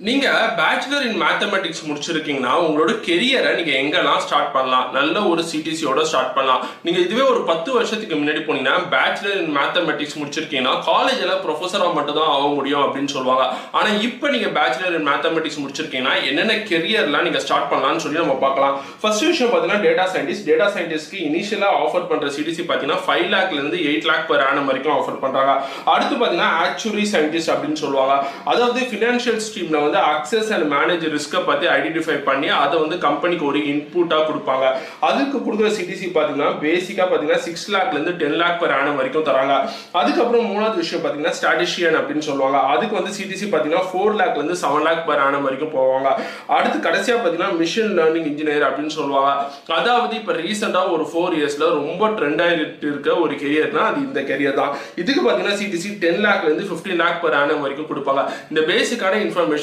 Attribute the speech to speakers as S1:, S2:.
S1: நீங்க பேச்சுலர் இன் மேத்தமெட்டிக்ஸ் முடிச்சிருக்கீங்கன்னா உங்களோட கெரியரை நீங்க எங்கெல்லாம் ஸ்டார்ட் பண்ணலாம். நல்ல ஒரு சிடிசியோட ஸ்டார்ட் பண்ணலாம். நீங்க இதுவே ஒரு 10 வருஷத்துக்கு முன்னாடி போனீங்கன்னா பேச்சுலர் இன் மேத்தமெட்டிக்ஸ் முடிச்சிருக்கீங்கன்னா காலேஜ்ல ப்ரொஃபஸரா மட்டும் தான் ஆக முடியும் அப்படின்னு சொல்லுவாங்க. ஆனா இப்போ நீங்க பேச்சுலர் இன் மேத்தமெட்டிக்ஸ் முடிச்சிருக்கீங்கன்னா என்னென்ன கெரியர்லாம் நீங்க ஸ்டார்ட் பண்ணலாம்னு சொல்லி நம்ம பார்க்கலாம். ஃபர்ஸ்ட் விஷயம் பார்த்தீங்கன்னா டேட்டா சயின்டிஸ்ட்க்கு இனிஷியலா ஆஃபர் பண்ற சிடிசி பார்த்தீங்கன்னா 5 லேக்ல இருந்து 8 லேக் per annum வரைக்கும் ஆஃபர் பண்றாங்க. அடுத்து பார்த்தீங்கன்னா ஆக்சுவரி சயின்டிஸ்ட் அப்படின்னு சொல்லுவாங்க. அதாவது ஃபினான்ஷியல் ஸ்ட்ரீம்ல வந்து அக்சஸ் அண்ட் மேனேஜ் ரிஸ்கை பத்தி ஐடென்டிஃபை பண்ணி அதை வந்து கம்பெனிக்கு ஒரு இன்புட்டா கொடுப்பாங்க. அதுக்கு கொடுக்குற சிடிசி பாத்தீங்கன்னா பேசிக்கா பாத்தீங்கன்னா 6 லேக்ல இருந்து 10 லேக் per annum வரைக்கும் தராங்க. அதுக்கப்புறம் மூணாவது விஷயம் பாத்தீங்கன்னா ஸ்டாட்டிஸ்டியன் அப்படின்னு சொல்லுவாங்க. அதுக்கு வந்து சிடிசி பாத்தீங்கன்னா 4 லேக்ல இருந்து 7 லேக் per annum வரைக்கும் போவாங்க. அடுத்து கடைசியா பாத்தீங்கன்னா மிஷின் லேர்னிங் இன்ஜினியர் அப்படின்னு சொல்லுவாங்க. அதாவது இப்ப ரீசெண்டா ஒரு 4 இயர்ஸ்ல ரொம்ப ட்ரெண்ட் ஆயிட்டு இருக்க ஒரு கெரியர்னா அது இந்த கெரியர் தான். இதுக்கு பாத்தீங்கன்னா சிடிசி 10 லேக்ல இருந்து 15 லேக் per annum வரைக்கும் கொடுப்பாங்க. இந்த பேசிக்கான இன்ஃபர்மேஷன்